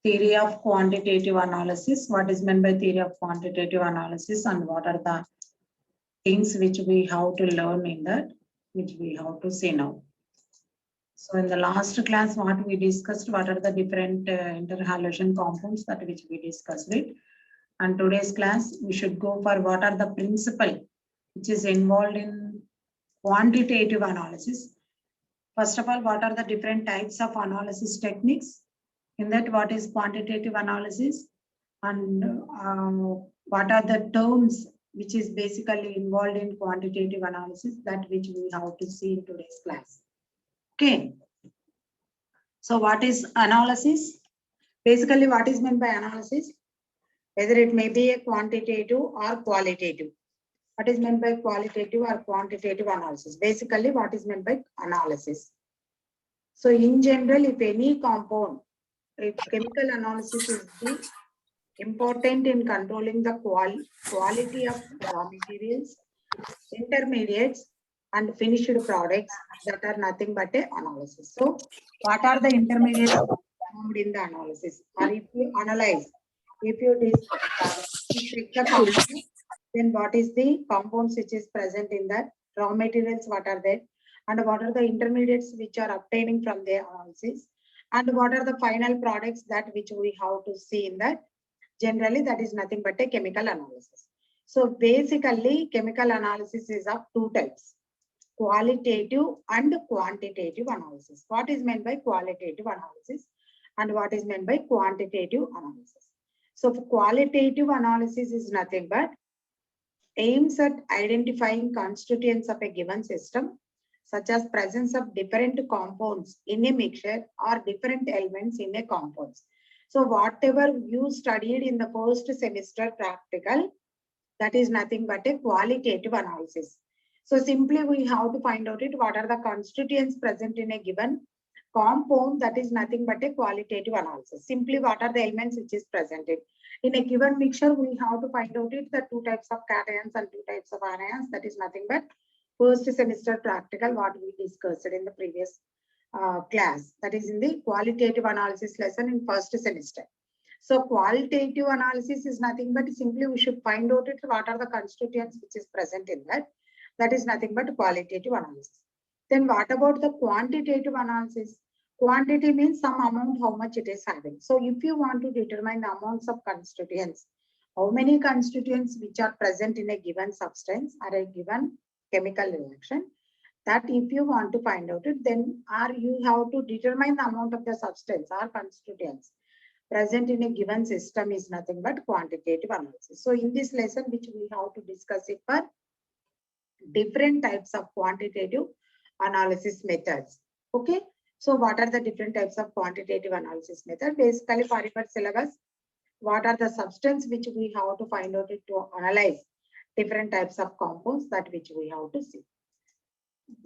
theory of quantitative analysis. What is meant by theory of quantitative analysis and what are the things which we have to learn in that, which we have to see now. So in the last class, what we discussed, what are the different interhalation compounds that which we discussed it. And today's class, we should go for what are the principle which is involved in quantitative analysis. First of all, what are the different types of analysis techniques? In that, what is quantitative analysis? And what are the terms which is basically involved in quantitative analysis, that which we have to see in today's class. Okay. So what is analysis? Basically, what is meant by analysis? Whether it may be a quantitative or qualitative. What is meant by qualitative or quantitative analysis? Basically, what is meant by analysis? So in general, if any compound, if chemical analysis is the important in controlling the quality of raw materials, intermediates, and finished products that are nothing but a analysis. So what are the intermediates formed in the analysis? Or if you analyze, if you take the compound, then what is the compounds which is present in that? Raw materials, what are they? And what are the intermediates which are obtaining from the analysis? And what are the final products that which we have to see in that? Generally, that is nothing but a chemical analysis. So basically, chemical analysis is of two types, qualitative and quantitative analysis. What is meant by qualitative analysis and what is meant by quantitative analysis? So qualitative analysis is nothing but aims at identifying constituents of a given system, such as presence of different compounds in a mixture or different elements in a compound. So whatever you studied in the first semester practical, that is nothing but a qualitative analysis. So simply we have to find out it, what are the constituents present in a given compound, that is nothing but a qualitative analysis. Simply what are the elements which is presented. In a given mixture, we have to find out it, the two types of cations and two types of anions, that is nothing but first semester practical, what we discussed in the previous class, that is in the qualitative analysis lesson in first semester. So qualitative analysis is nothing but simply we should find out it, what are the constituents which is present in that. That is nothing but qualitative analysis. Then what about the quantitative analysis? Quantity means some amount, how much it is having. So if you want to determine the amounts of constituents, how many constituents which are present in a given substance or a given chemical reaction, that if you want to find out it, then you have to determine the amount of the substance or constituents present in a given system is nothing but quantitative analysis. So in this lesson, which we have to discuss it for different types of quantitative analysis methods. Okay. So what are the different types of quantitative analysis method? Basically, for your syllabus, what are the substance which we have to find out it to analyze different types of compounds, that which we have to see.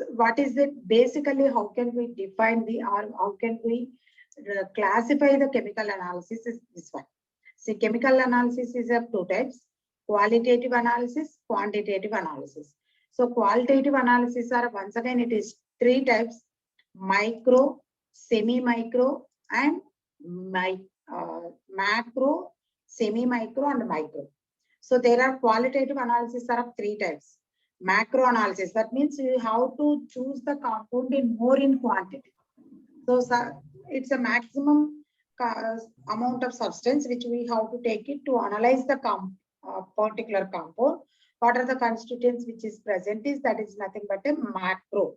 What is it? Basically, how can we define or how can we classify the chemical analysis is this one. See, chemical analysis is of two types, qualitative analysis, quantitative analysis. So qualitative analysis are, once again, it is three types, micro, semi-micro and macro, semi-micro and micro. So there are qualitative analysis are of three types. Macro analysis, that means you have to choose the compound in more in quantity. So it's a maximum amount of substance which we have to take it to analyze the particular compound. What are the constituents which is present is, that is nothing but a macro.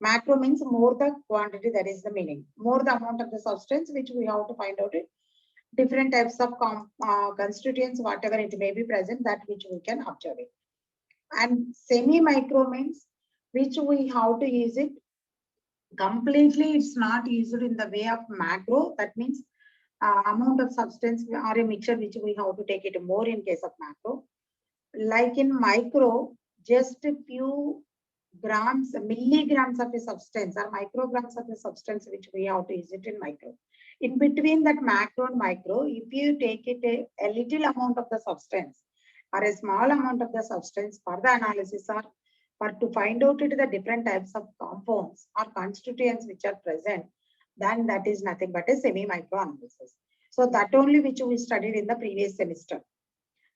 Macro means more the quantity, that is the meaning. More the amount of the substance which we have to find out it. Different types of constituents, whatever it may be present, that which we can observe it. And semi-micro means which we have to use it completely, it's not used in the way of macro. That means amount of substance or a mixture which we have to take it more in case of macro. Like in micro, just a few grams, milligrams of a substance or micrograms of a substance which we have to use it in micro. In between that macro and micro, if you take it a little amount of the substance or a small amount of the substance for the analysis or for to find out it the different types of compounds or constituents which are present, then that is nothing but a semi-micro analysis. So that only which we studied in the previous semester.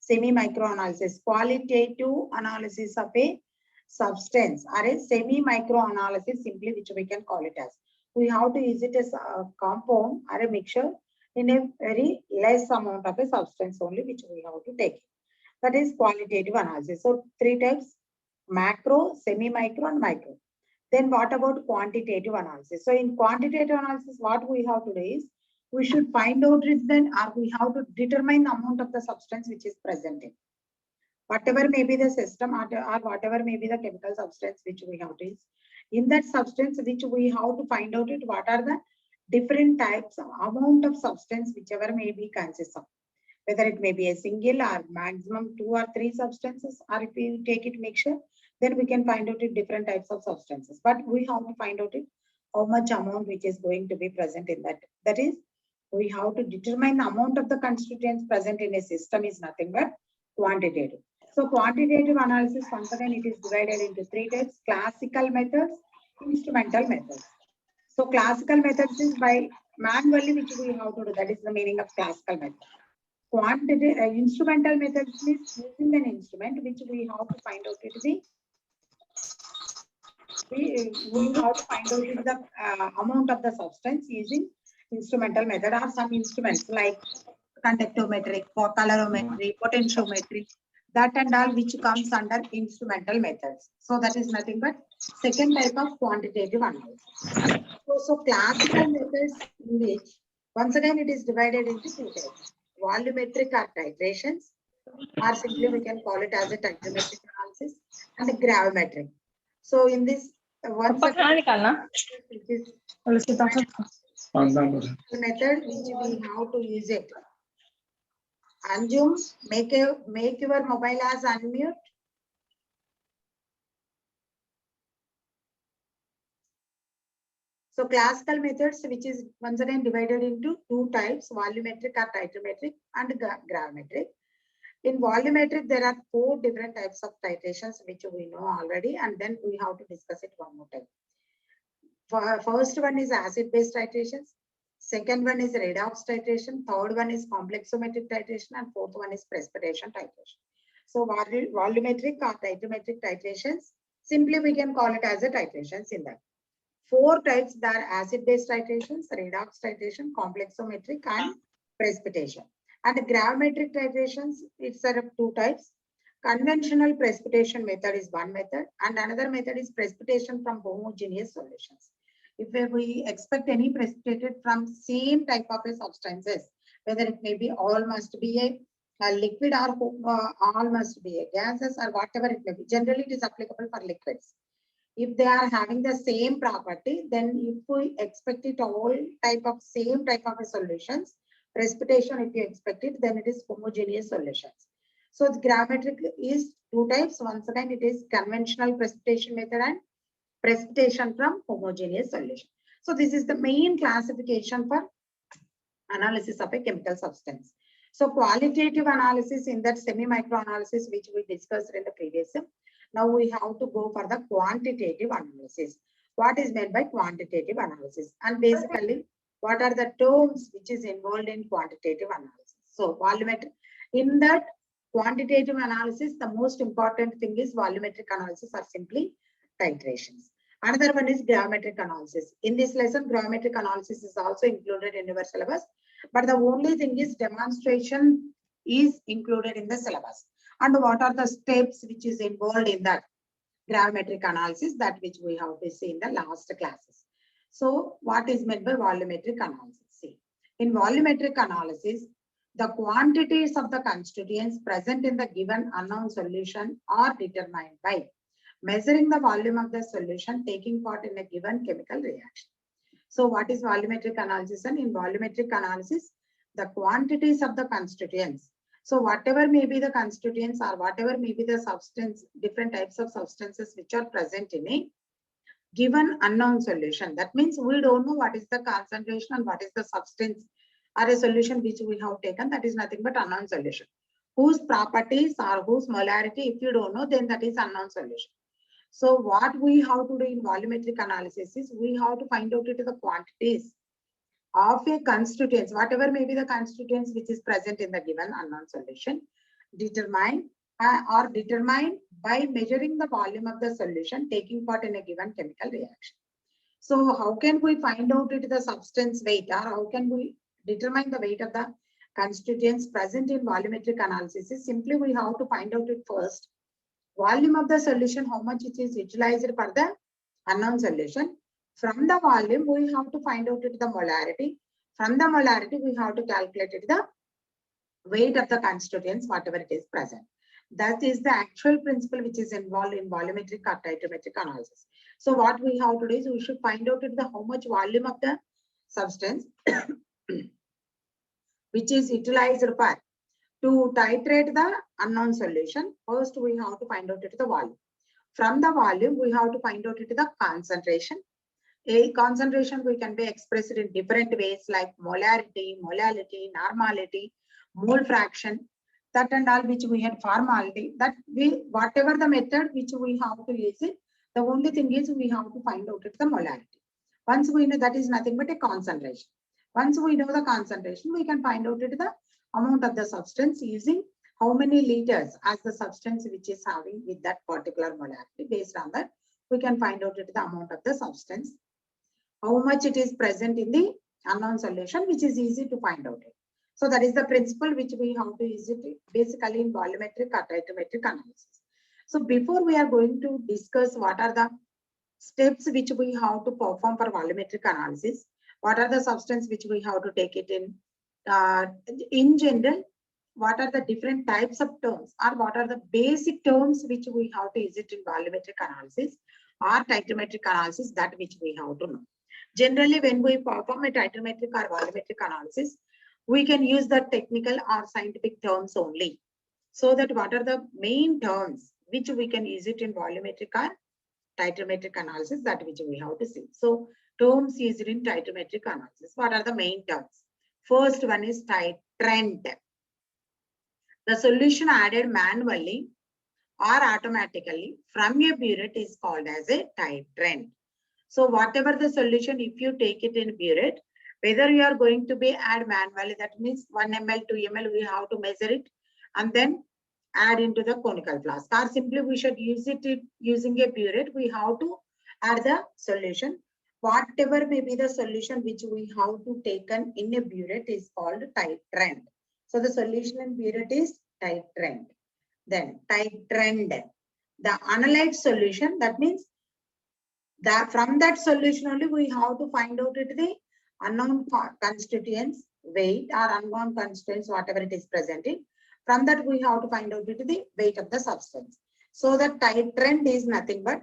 Semi-micro analysis, qualitative analysis of a substance, or a semi-micro analysis, simply which we can call it as. We have to use it as a compound or a mixture in a very less amount of a substance only, which we have to take. That is qualitative analysis. So three types: macro, semi-micro, and micro. Then what about quantitative analysis? So in quantitative analysis, what we have to do is, we should find out it then, or we have to determine the amount of the substance which is present in. Whatever may be the system, or whatever may be the chemical substance which we have to use. In that substance which we have to find out it, what are the different types of amount of substance whichever may be consists of. Whether it may be a single or maximum 2 or 3 substances, or if we take it mixture, then we can find out it different types of substances. But we have to find out it how much amount which is going to be present in that. That is, we have to determine the amount of the constituents present in a system is nothing but quantitative. So quantitative analysis, once again, it is divided into 3 types: classical methods, instrumental methods. So classical methods is by manually which we have to do. That is the meaning of classical method. Quantitative instrumental methods is using an instrument which we have to find out it the we have to find out it the amount of the substance using instrumental method, or some instruments like conductometry, colorimetry, potentiometry, that and all which comes under instrumental methods. So that is nothing but second type of quantitative analysis. So classical methods, in which once again it is divided into 2 types: volumetric or titrations, or simply we can call it as a titrometric analysis, and a gravimetric. So in this once again, which is method which we have to use it. Anjum, make your mobile as unmute. So classical methods, which is once again divided into 2 types: volumetric or titrometric, and gravimetric. In volumetric, there are 4 different types of titrations which we know already, and then we have to discuss it one more time. First one is acid-base titrations. Second one is redox titration. Third one is complexometric titration, and fourth one is precipitation titration. So volumetric or titrometric titrations, simply we can call it as a titrations in that. 4 types: that are acid-base titrations, redox titration, complexometric, and precipitation. And gravimetric titrations, it's there are 2 types. Conventional precipitation method is one method, and another method is precipitation from homogeneous solutions. If we expect any precipitated from same type of a substances, whether it may be all must be a liquid, or all must be a gases, or whatever it may be. Generally, it is applicable for liquids. If they are having the same property, then if we expect it all same type of solutions, precipitation, if you expect it, then it is homogeneous solutions. So the gravimetric is 2 types. Once again, it is conventional precipitation method and precipitation from homogeneous solution. So this is the main classification for analysis of a chemical substance. So qualitative analysis, in that semi-micro analysis which we discussed in the previous. Now we have to go for the quantitative analysis. What is meant by quantitative analysis? And basically, what are the terms which is involved in quantitative analysis? So volumetric. In that quantitative analysis, the most important thing is volumetric analysis, or simply titrations. Another one is gravimetric analysis. In this lesson, gravimetric analysis is also included in your syllabus, but the only thing is demonstration is included in the syllabus. And what are the steps which is involved in that gravimetric analysis, that which we have to see in the last classes. So what is meant by volumetric analysis? See, in volumetric analysis, the quantities of the constituents present in the given unknown solution are determined by measuring the volume of the solution taking part in a given chemical reaction. So what is volumetric analysis? And in volumetric analysis, the quantities of the constituents. So whatever may be the constituents, or whatever may be the substance, different types of substances which are present in a given unknown solution. That means we don't know what is the concentration and what is the substance or a solution which we have taken. That is nothing but unknown solution. Whose properties or whose molarity, if you don't know, then that is unknown solution. So what we have to do in volumetric analysis is we have to find out it the quantities of a constituents, whatever may be the constituents which is present in the given unknown solution, determined by measuring the volume of the solution taking part in a given chemical reaction. So how can we find out it the substance weight, or how can we determine the weight of the constituents present in volumetric analysis? Is simply we have to find out it first. Volume of the solution, how much it is utilized for the unknown solution. From the volume, we have to find out it the molarity. From the molarity, we have to calculate it the weight of the constituents, whatever it is present. That is the actual principle which is involved in volumetric or titometric analysis. So what we have to do is we should find out it the how much volume of the substance which is utilized for to titrate the unknown solution. First, we have to find out it the volume. From the volume, we have to find out it the concentration. A concentration we can be expressed in different ways like molarity, molality, normality, mole fraction, that and all which we had formality. That we whatever the method which we have to use it, the only thing is we have to find out it the molarity. Once we know that is nothing but a concentration. Once we know the concentration, we can find out it the amount of the substance using how many liters as the substance which is having with that particular molarity. Based on that, we can find out it the amount of the substance, how much it is present in the unknown solution, which is easy to find out it. So that is the principle which we have to use it basically in volumetric or titometric analysis. So before we are going to discuss what are the steps which we have to perform for volumetric analysis, what are the substance which we have to take it in general, what are the different types of terms, or what are the basic terms which we have to use it in volumetric analysis or titometric analysis, that which we have to know. Generally, when we perform a titometric or volumetric analysis, we can use the technical or scientific terms only. So that what are the main terms which we can use it in volumetric or titometric analysis, that which we have to see. So terms used in titometric analysis, what are the main terms? First one is titrant. The solution added manually or automatically from a burette is called as a titrant. So whatever the solution, if you take it in burette, whether you are going to be add manually, that means 1 ml, 2 ml, we have to measure it and then add into the conical flask, or simply we should use it using a burette, we have to add the solution. Whatever may be the solution which we have to taken in a burette is called titrant. So the solution in burette is titrant. Then titrant, the analyte solution, that means that from that solution only we have to find out it the unknown constituents weight or unknown constituents, whatever it is present in. From that we have to find out it the weight of the substance. So the titrant is nothing but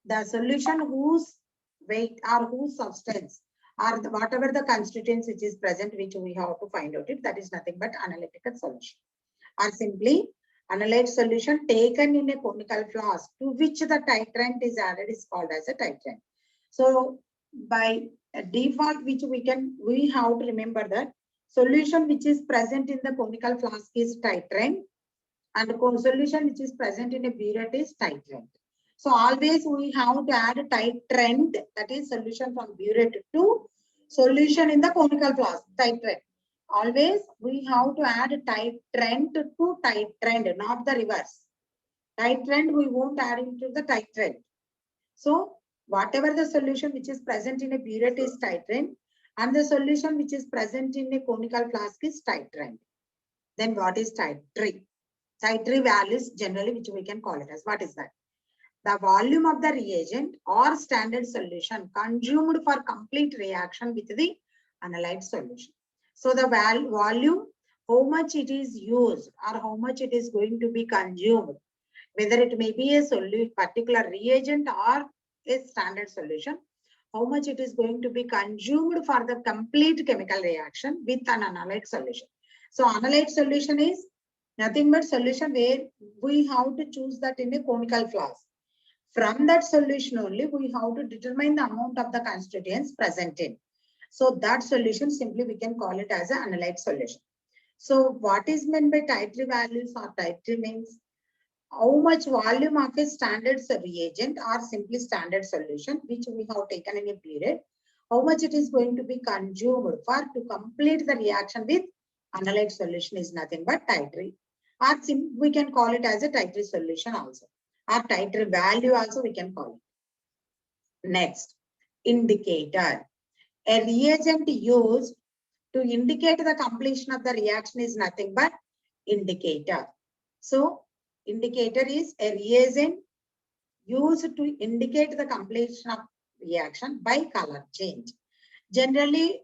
the solution whose weight or whose substance or whatever the constituents which is present, which we have to find out it, that is nothing but analytical solution, or simply analyte solution taken in a conical flask to which the titrant is added is called as a titrant. So by default, which we have to remember that solution which is present in the conical flask is titrant, and the solution which is present in a burette is titrant. So always we have to add titrant, that is solution from burette to solution in the conical flask, titrant. Always we have to add titrant to titrant, not the reverse. Titrant we won't add into the titrant. So whatever the solution which is present in a burette is titrant, and the solution which is present in a conical flask is titrant. Then what is titri? Titri values generally which we can call it as, what is that? The volume of the reagent or standard solution consumed for complete reaction with the analyte solution. So the volume, how much it is used or how much it is going to be consumed, whether it may be a particular reagent or a standard solution, how much it is going to be consumed for the complete chemical reaction with an analyte solution. So analyte solution is nothing but solution where we have to choose that in a conical flask. From that solution only, we have to determine the amount of the constituents present in. So that solution simply we can call it as an analyte solution. So what is meant by titri values or titri means how much volume of a standard reagent or simply standard solution which we have taken in a period, how much it is going to be consumed for to complete the reaction with analyte solution is nothing but titri, or we can call it as a titri solution also, or titri value also we can call it. Next, indicator. A reagent used to indicate the completion of the reaction is nothing but indicator. So, indicator is a reagent used to indicate the completion of reaction by color change. Generally,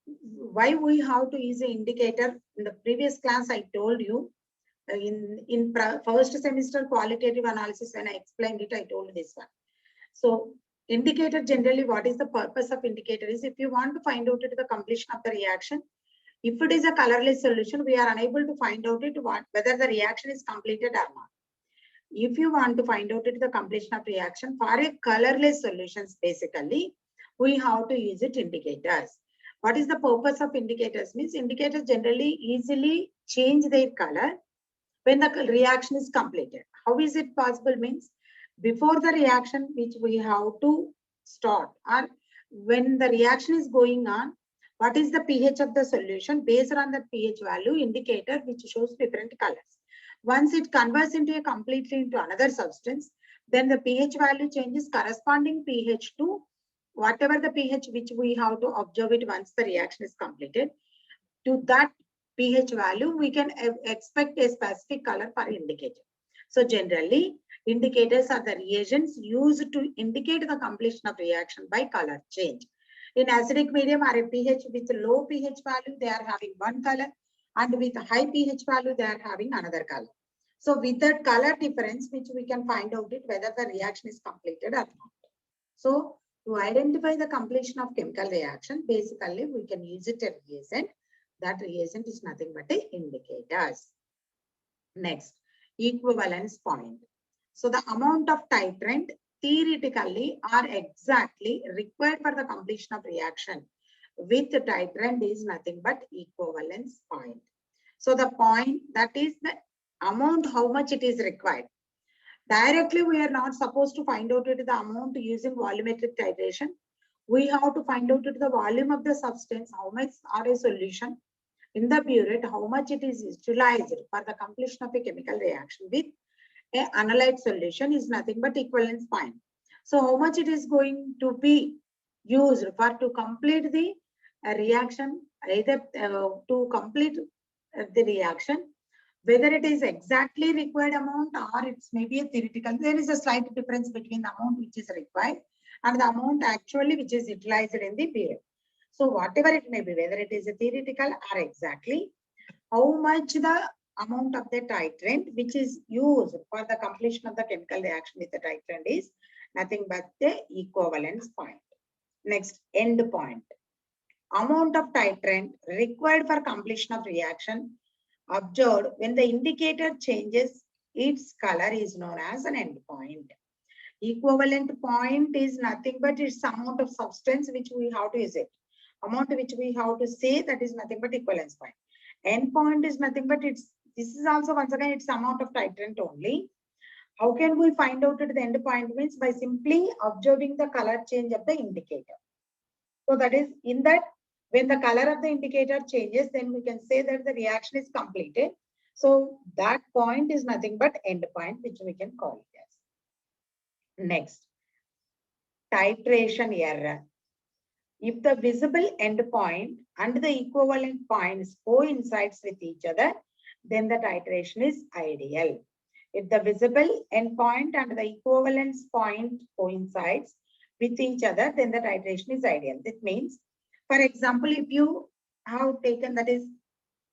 why we have to use an indicator? In the previous class, I told you in first semester qualitative analysis, when I explained it, I told this one. So, indicator generally, what is the purpose of indicator is if you want to find out the completion of the reaction, if it is a colorless solution, we are unable to find out whether the reaction is completed or not. If you want to find out the completion of reaction for a colorless solutions, basically, we have to use it indicators. What is the purpose of indicators? Means indicators generally easily change their color when the reaction is completed. How is it possible? Means before the reaction which we have to start, or when the reaction is going on, what is the pH of the solution? Based on the pH value, indicator which shows different colors. Once it converts into a completely into another substance, then the pH value changes corresponding pH to whatever the pH which we have to observe it once the reaction is completed. To that pH value, we can expect a specific color for indicator. So generally, indicators are the reagents used to indicate the completion of reaction by color change. In acidic medium or a pH with low pH value, they are having one color, and with high pH value, they are having another color. So with that color difference, which we can find out it whether the reaction is completed or not. So to identify the completion of chemical reaction, basically we can use it a reagent. That reagent is nothing but a indicators. Next, equivalence point. So the amount of titrant theoretically or exactly required for the completion of reaction with the titrant is nothing but equivalence point. So the point, that is the amount how much it is required. Directly we are not supposed to find out the amount using volumetric titration. We have to find out the volume of the substance, how much are a solution in the burette, how much it is utilized for the completion of a chemical reaction with an analyte solution is nothing but equivalence point. So how much it is going to be used for to complete the reaction, either to complete the reaction, whether it is exactly required amount or it's maybe a theoretical. There is a slight difference between the amount which is required and the amount actually which is utilized in the burette. So whatever it may be, whether it is a theoretical or exactly, how much the amount of the titrant which is used for the completion of the chemical reaction with the titrant is nothing but the equivalence point. Next, end point. Amount of titrant required for completion of reaction observed when the indicator changes its color is known as an end point. Equivalent point is nothing but its amount of substance which we have to use it. Amount which we have to say, that is nothing but equivalence point. End point is nothing but this is also once again its amount of titrant only. How can we find out at the end point? Means by simply observing the color change of the indicator. So that is in that when the color of the indicator changes, then we can say that the reaction is completed. So that point is nothing but end point, which we can call it as. Next, titration error. If the visible end point and the equivalent points coincides with each other, then the titration is ideal. If the visible end point and the equivalence point coincides with each other, then the titration is ideal. That means, for example, if you have taken, that is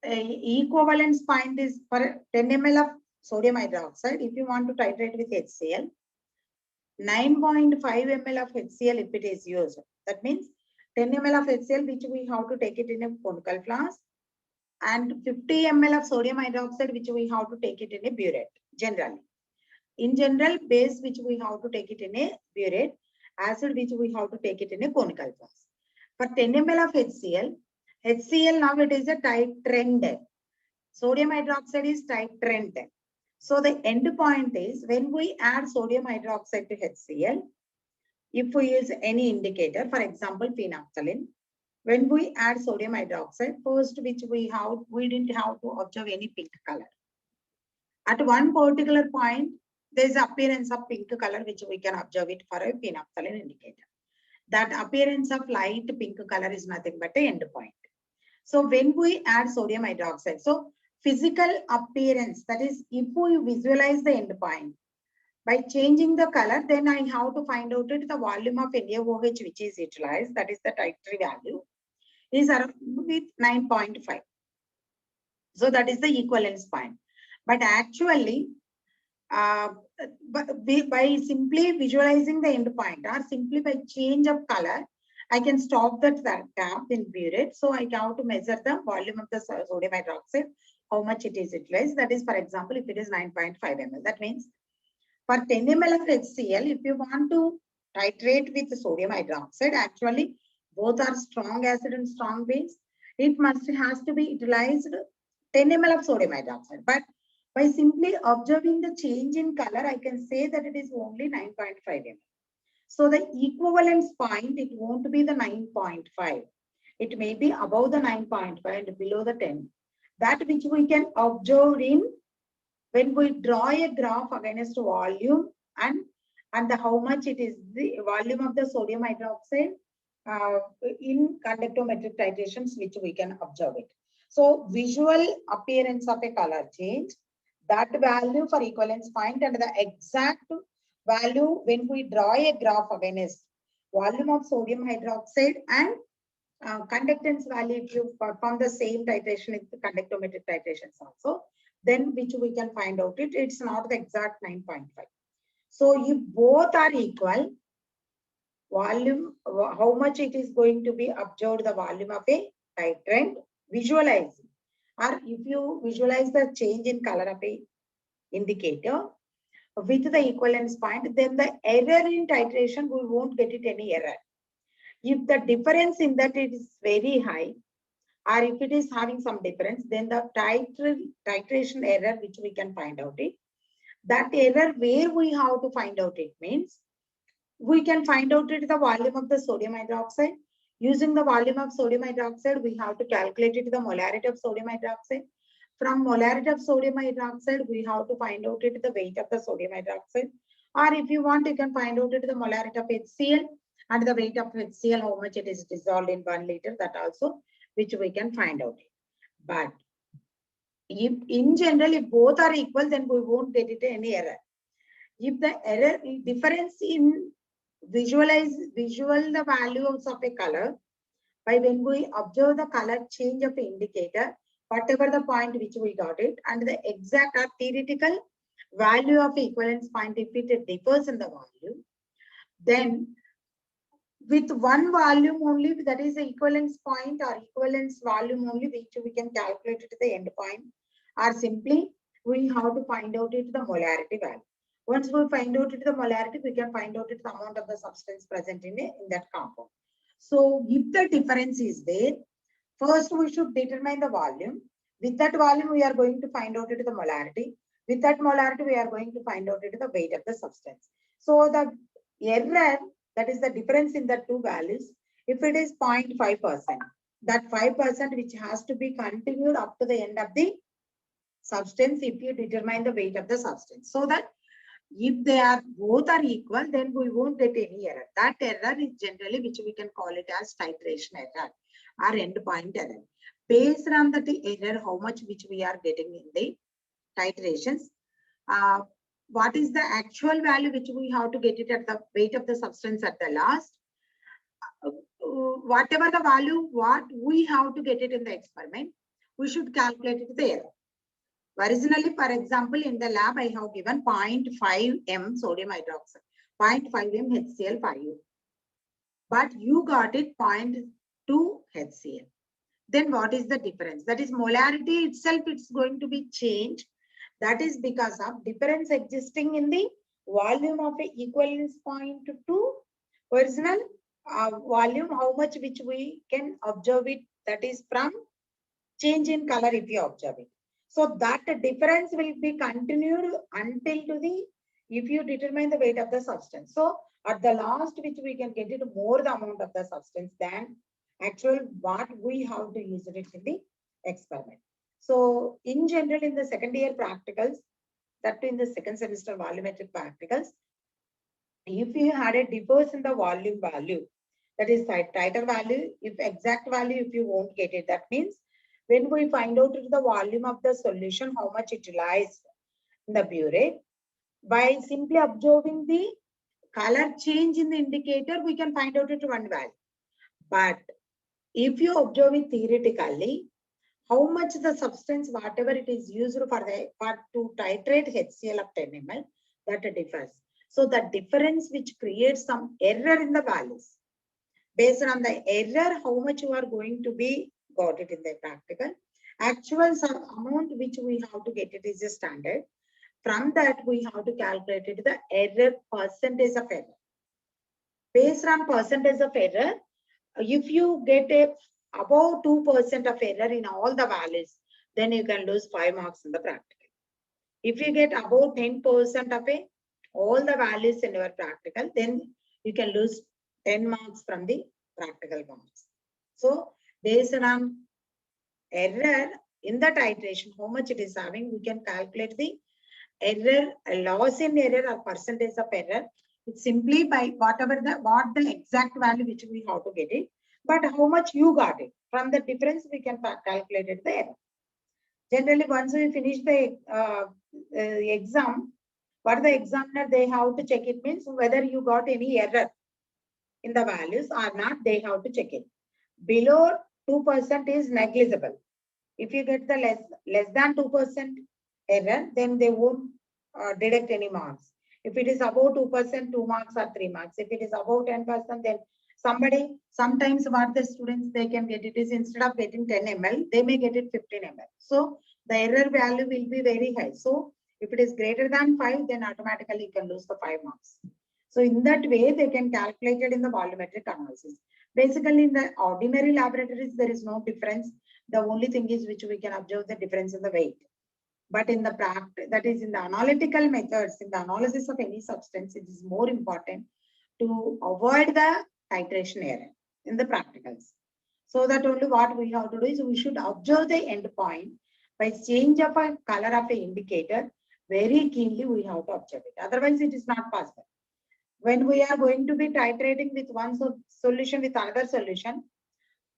equivalence point is for 10 ml of sodium hydroxide. If you want to titrate with HCl, 9.5 ml of HCl if it is used. That means 10 ml of HCl which we have to take it in a conical flask, and 50 ml of sodium hydroxide which we have to take it in a burette generally. In general, base which we have to take it in a burette, acid which we have to take it in a conical flask. For 10 ml of HCl now it is a titrant. Sodium hydroxide is titrant. So the end point is when we add sodium hydroxide to HCl, if we use any indicator, for example, phenolphthalein, when we add sodium hydroxide, first which we didn't have to observe any pink color. At one particular point, there is appearance of pink color which we can observe it for a phenolphthalein indicator. That appearance of light pink color is nothing but a end point. So when we add sodium hydroxide, so physical appearance, that is, if we visualize the end point, by changing the color, then I have to find out it, the volume of NaOH which is utilized, that is the titrate value, is around with 9.5. So that is the equivalence point. But actually, by simply visualizing the end point or simply by change of color, I can stop that gap in burette. So I have to measure the volume of the sodium hydroxide, how much it is utilized. That is, for example, if it is 9.5 ml, that means for 10 ml of HCl, if you want to titrate with sodium hydroxide, actually both are strong acid and strong base. It has to be utilized 10 ml of sodium hydroxide. But by simply observing the change in color, I can say that it is only 9.5 ml. So the equivalence point, it won't be the 9.5. It may be above the 9.5 and below the 10. That which we can observe in when we draw a graph against volume and how much it is the volume of the sodium hydroxide in conductometric titrations, which we can observe it. So visual appearance of a color change, that value for equivalence point, and the exact value when we draw a graph against volume of sodium hydroxide and conductance value, if you perform the same titration in the conductometric titrations also, then which we can find out it's not the exact 9.5. So if both are equal, volume, how much it is going to be observed, the volume of a titrant, visualize. Or if you visualize the change in color of a indicator with the equivalence point, then the error in titration, we won't get it any error. If the difference in that it is very high, or if it is having some difference, then the titration error which we can find out it. That error where we have to find out it means, we can find out it the volume of the sodium hydroxide. Using the volume of sodium hydroxide, we have to calculate it the molarity of sodium hydroxide. From molarity of sodium hydroxide, we have to find out it the weight of the sodium hydroxide. Or if you want, you can find out it the molarity of HCl and the weight of HCl, how much it is dissolved in 1 liter, that also, which we can find out. But if in general, if both are equal, then we won't get it any error. If the error difference in visual the values of a color, by when we observe the color change of an indicator, whatever the point which we got it, and the exact or theoretical value of equivalence point, if it differs in the value, then with one volume only, that is the equivalence point or equivalence volume only, which we can calculate it the end point, or simply we have to find out it the molarity value. Once we find out it the molarity, we can find out it the amount of the substance present in that compound. So if the difference is there, first we should determine the volume. With that volume, we are going to find out it the molarity. With that molarity, we are going to find out it the weight of the substance. So the error, that is the difference in the two values, if it is 0.5%, that 5% which has to be continued up to the end of the substance if you determine the weight of the substance. So that if they are both are equal, then we won't get any error. That error is generally which we can call it as titration error or end point error. Based on that error, how much which we are getting in the titrations, what is the actual value which we have to get it at the weight of the substance at the last, whatever the value, what we have to get it in the experiment, we should calculate it there. Originally, for example, in the lab, I have given 0.5 m sodium hydroxide, 0.5 m HCl for you. But you got it 0.2 HCl. Then what is the difference? That is molarity itself, it's going to be changed. That is because of difference existing in the volume of a equivalence point to original volume, how much which we can observe it, that is from change in color if you observe it. So that difference will be continued until to the, if you determine the weight of the substance. So At the last, which we can get it more the amount of the substance than actual what we have to use it in the experiment. So in general, in the second year practicals, that in the second semester volumetric practicals, if you had a difference in the volume value, that is titer value, if exact value, if you won't get it, that means when we find out the volume of the solution, how much it lies in the burette, by simply observing the color change in the indicator, we can find out it one value. But if you observe it theoretically, how much the substance, whatever it is used for to titrate HCl of 10 ml, that differs. So the difference which creates some error in the values. Based on the error, how much you are going to be got it in the practical. Actual some amount which we have to get it is a standard. From that, we have to calculate it, the error percentage of error. Based on percentage of error, if you get a above 2% of error in all the values, then you can lose 5 marks in the practical. If you get above 10% of all the values in your practical, then you can lose 10 marks from the practical marks. So based on error in the titration, how much it is having, we can calculate the error, loss in error or percentage of error. It's simply by what the exact value which we have to get it, but how much you got it. From the difference, we can calculate it the error. Generally, once we finish the exam, what the examiner they have to check it means whether you got any error in the values or not, they have to check it. Below 2% is negligible. If you get the less than 2% error, then they won't deduct any marks. If it is above 2%, 2 marks or 3 marks. If it is above 10%, then sometimes what the students they can get it is instead of getting 10 ml, they may get it 15 ml. So the error value will be very high. So if it is greater than 5, then automatically you can lose the 5 marks. So in that way, they can calculate it in the volumetric analysis. Basically, in the ordinary laboratories, there is no difference. The only thing is which we can observe the difference in the weight. But in the practice, that is in the analytical methods, in the analysis of any substance, it is more important to avoid the titration error in the practicals. So that only what we have to do is we should observe the endpoint by change of a color of an indicator. Very keenly we have to observe it. Otherwise, it is not possible. When we are going to be titrating with one solution with another solution,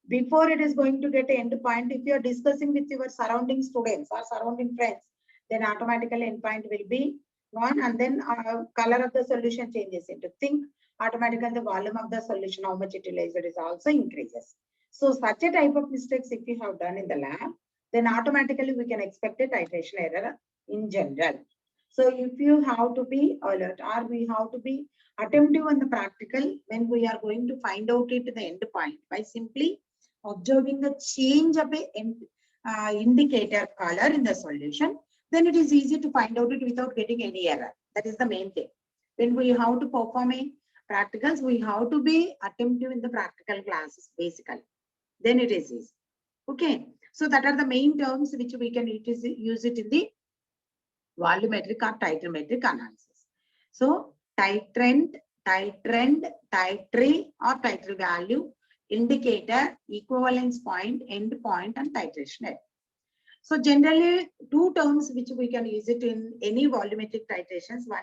before it is going to get an endpoint, if you are discussing with your surrounding students or surrounding friends, then automatically endpoint will be gone, and then color of the solution changes into think. Automatically the volume of the solution, how much utilized is also increases. So such a type of mistakes if you have done in the lab, then automatically we can expect a titration error in general. So if you have to be alert or we have to be attentive on the practical when we are going to find out it the end point by simply observing the change of a indicator color in the solution, then it is easy to find out it without getting any error. That is the main thing. When we have to perform a practicals, we have to be attentive in the practical classes basically. Then it is easy. Okay. So that are the main terms which we can use it in the volumetric or titrometric analysis. So titrant, titrant, titri or titri value, indicator, equivalence point, end point, and titration error. So generally, two terms which we can use it in any volumetric titrations. One,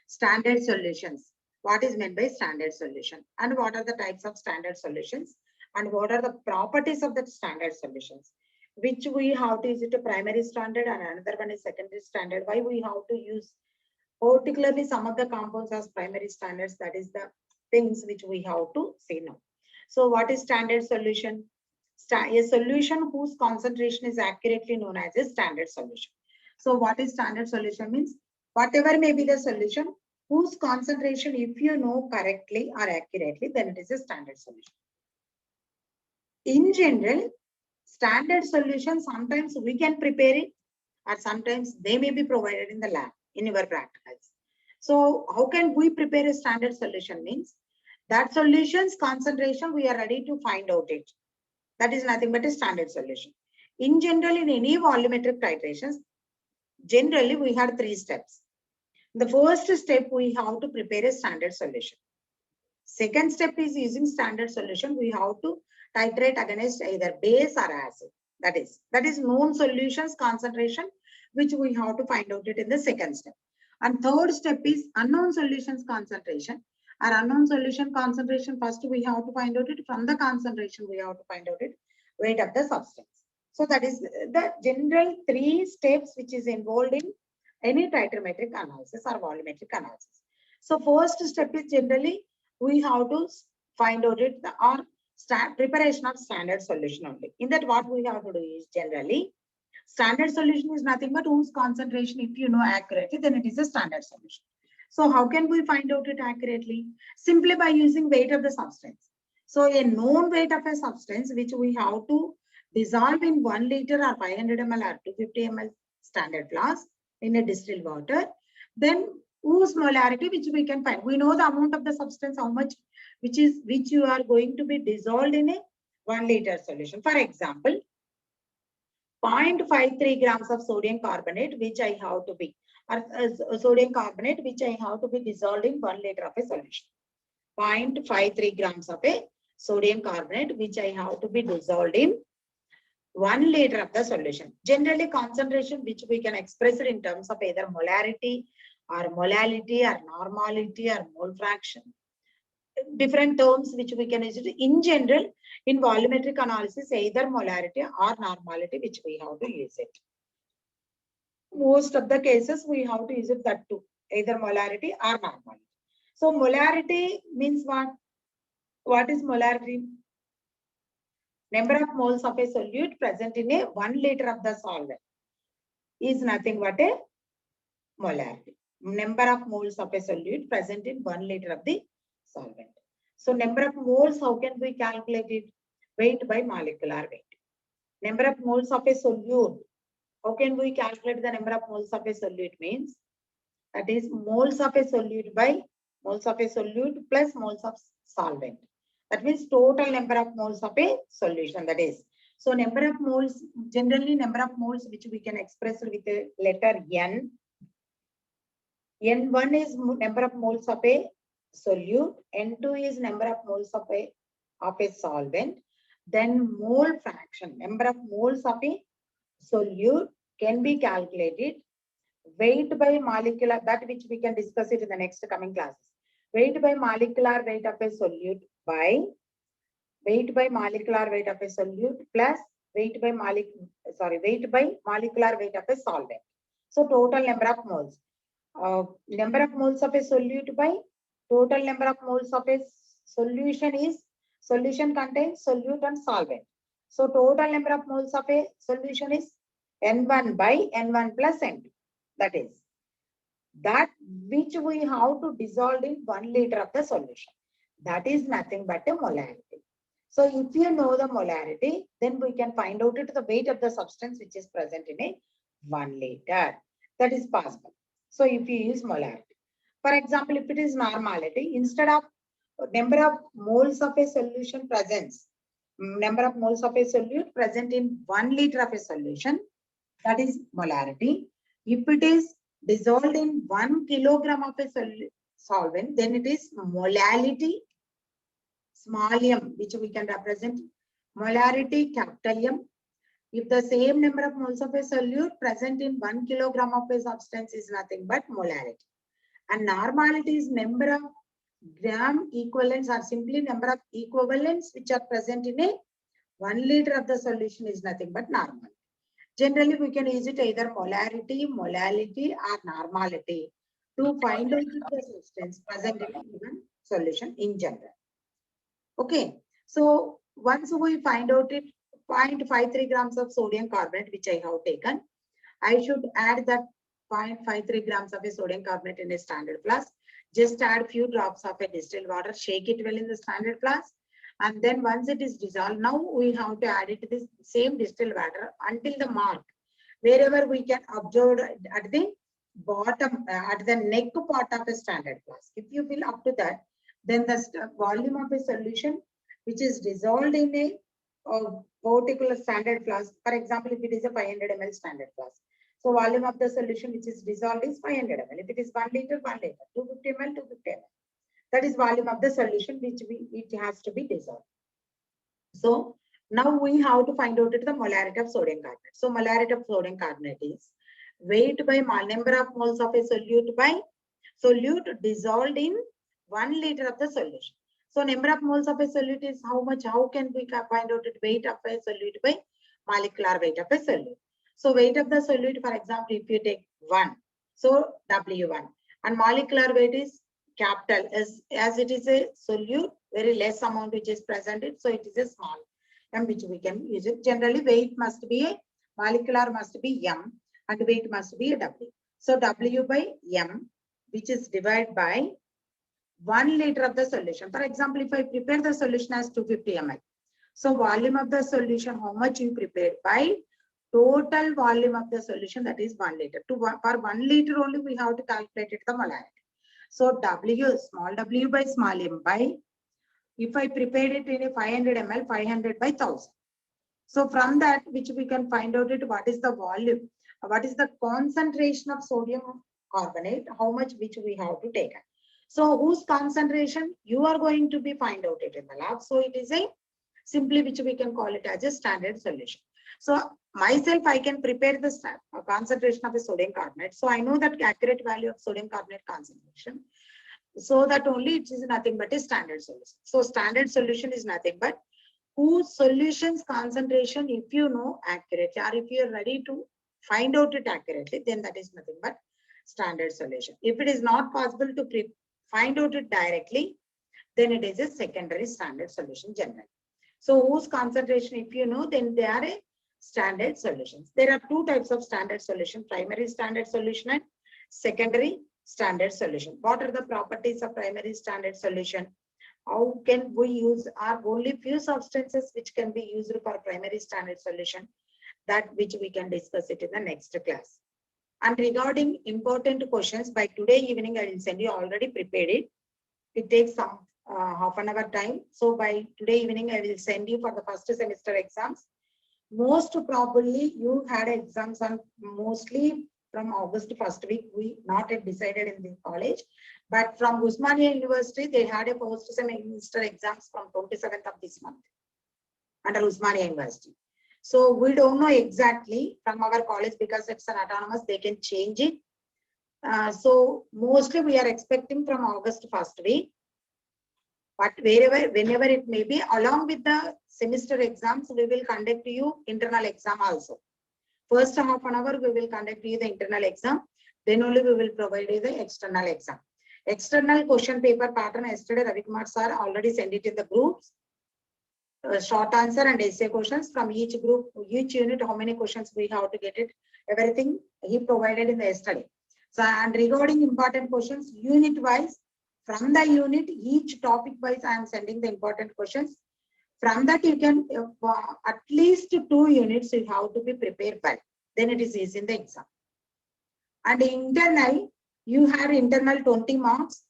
standard solutions. What is meant by standard solution? And what are the types of standard solutions? And what are the properties of the standard solutions? Which we have to use it a primary standard and another one is secondary standard. Why we have to use particularly some of the compounds as primary standards? That is the things which we have to say now. So what is standard solution? A solution whose concentration is accurately known as a standard solution. So what is standard solution means? Whatever may be the solution, whose concentration, if you know correctly or accurately, then it is a standard solution. In general, standard solution, sometimes we can prepare it or sometimes they may be provided in the lab in your practicals. So how can we prepare a standard solution means that solution's concentration we are ready to find out it. That is nothing but a standard solution. In general, in any volumetric titrations, generally we had 3 steps. The first step, we have to prepare a standard solution. Second step is using standard solution. We have to titrate against either base or acid. That is known solutions concentration, which we have to find out it in the second step. And third step is unknown solutions concentration. Our unknown solution concentration, first we have to find out it from the concentration, we have to find out it weight of the substance. So that is the general 3 steps which is involved in any titrometric analysis or volumetric analysis. So first step is generally we have to find out it or preparation of standard solution only. In that, what we have to do is generally standard solution is nothing but whose concentration, if you know accurately, then it is a standard solution. So how can we find out it accurately? Simply by using weight of the substance. So a known weight of a substance which we have to dissolve in 1 liter or 500 ml or 250 ml standard flask in a distilled water, then whose molarity which we can find. We know the amount of the substance, how much which you are going to be dissolved in a 1 liter solution. For example, 0.53 grams of sodium carbonate, which I have to be, or sodium carbonate, which I have to be dissolved in 1 liter of a solution. 0.53 grams of a sodium carbonate, which I have to be dissolved in 1 liter of the solution. Generally, concentration which we can express it in terms of either molarity or molality or normality or mole fraction. Different terms which we can use it. In general, in volumetric analysis, either molarity or normality which we have to use it. Most of the cases we have to use it that too, either molarity or normality. So molarity means what? What is molarity? Number of moles of a solute present in a 1 liter of the solvent is nothing but a molarity. Number of moles of a solute present in 1 liter of the solvent. So number of moles, how can we calculate it? Weight by molecular weight. Number of moles of a solute. How can we calculate the number of moles of a solute? Means that is moles of a solute by moles of a solute plus moles of solvent. That means total number of moles of a solution, that is. So number of moles, generally number of moles which we can express with a letter N. N1 is number of moles of a solute, N2 is number of moles of a solvent. Then mole fraction, number of moles of a solute can be calculated. Weight by molecular, that which we can discuss it in the next coming classes. Weight by molecular weight of a solute by weight by molecular weight of a solute plus weight by molecular weight of a solvent. So total number of moles. Number of moles of a solute by total number of moles of a solution is, solution contains solute and solvent. So total number of moles of a solution is N1 by N1 plus N2. That is that which we have to dissolve in 1 liter of the solution. That is nothing but a molarity. So if you know the molarity, then we can find out the weight of the substance which is present in a 1 liter. That is possible. So if you use molarity. For example, if it is normality, instead of number of moles of a solution presence, number of moles of a solute present in 1 liter of a solution, that is molarity. If it is dissolved in 1 kilogram of a solvent, then it is molality, small m, which we can represent molarity, capital M. If the same number of moles of a solute present in 1 kilogram of a substance is nothing but molarity. And normality is number of gram equivalents or simply number of equivalents which are present in a 1 liter of the solution is nothing but normality. Generally, we can use it either molarity, molality, or normality to find out the substance present in a given solution in general. Okay, so once we find out it, 0.53 grams of sodium carbonate, which I have taken, I should add that 0.53 grams of a sodium carbonate in a standard flask. Just add few drops of a distilled water, shake it well in the standard flask. And then once it is dissolved, now we have to add it to this same distilled water until the mark, wherever we can observe at the bottom, at the neck part of a standard flask. If you fill up to that, then the volume of a solution which is dissolved in a particular standard flask, for example, if it is a 500 ml standard flask. So volume of the solution which is dissolved is 500 ml. If it is 1 liter, 1 liter, 250 ml, 250 ml. That is volume of the solution which it has to be dissolved. So now we have to find out the molarity of sodium carbonate. So molarity of sodium carbonate is weight by number of moles of a solute by solute dissolved in 1 liter of the solution. So number of moles of a solute is how much, how can we find out the weight of a solute by molecular weight of a solute. So weight of the solute, for example, if you take 1, so W1, and molecular weight is capital, as it is a solute, very less amount which is presented, so it is a small m which we can use it. Generally weight must be a, molecular must be m, and weight must be a W. So W by m, which is divided by 1 liter of the solution. For example, if I prepare the solution as 250 ml, so volume of the solution, how much you prepared by total volume of the solution, that is 1 liter. For 1 liter only we have to calculate it the molarity. So W, small w by small m by, if I prepared it in a 500 ml, 500 by 1000. So from that, which we can find out it, what is the volume, what is the concentration of sodium carbonate, how much which we have to take. So whose concentration you are going to be find out it in the lab. So it is a simply which we can call it as a standard solution. So myself, I can prepare the concentration of the sodium carbonate. So I know that accurate value of sodium carbonate concentration. So that only it is nothing but a standard solution. So standard solution is nothing but whose solutions concentration, if you know accurately, or if you are ready to find out it accurately, then that is nothing but standard solution. If it is not possible to find out it directly, then it is a secondary standard solution generally. So whose concentration, if you know, then they are a standard solutions. There are 2 types of standard solution, primary standard solution and secondary standard solution. What are the properties of primary standard solution? How can we use, are only few substances which can be used for primary standard solution, that which we can discuss it in the next class. And regarding important questions, by today evening, I will send you, already prepared it. It takes some half an hour time. So by today evening, I will send you for the first semester exams. Most probably you had exams on mostly from August first week. We not yet decided in the college, but from Osmania University, they had a first semester exams from 27th of this month under Osmania University. So we don't know exactly from our college because it's an autonomous, they can change it. So mostly we are expecting from August first week. But whenever it may be, along with the semester exams, we will conduct you internal exam also. First half an hour, we will conduct you the internal exam. Then only we will provide you the external exam. External question paper pattern, yesterday Ravi Kumar sir already sent it in the groups. Short answer and essay questions from each group, each unit, how many questions we have to get it. Everything he provided in the yesterday. So, and regarding important questions, unit wise, from the unit, each topic wise, I am sending the important questions. From that, you can, at least 2 units you have to be prepared by. Then it is easy in the exam. And internal, you have internal 20 marks,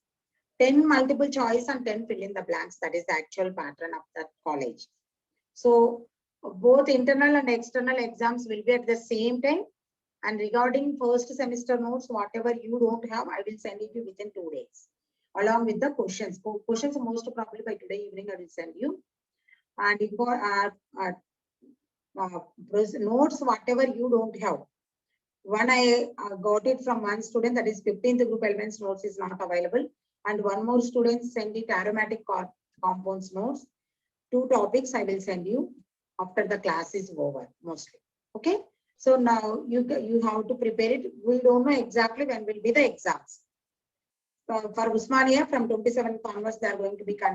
10 multiple choice and 10 fill in the blanks. That is the actual pattern of that college. So both internal and external exams will be at the same time. And regarding first semester notes, whatever you don't have, I will send it to you within 2 days. Along with the questions. Questions most probably by today evening, I will send you. And notes, whatever you don't have. One I got it from one student, that is 15th group elements notes is not available. And one more student send it aromatic compounds notes. 2 topics I will send you after the class is over mostly. Okay. So now you have to prepare it. We don't know exactly when will be the exams. For Osmania, from 27th onwards, they are going to be conducted.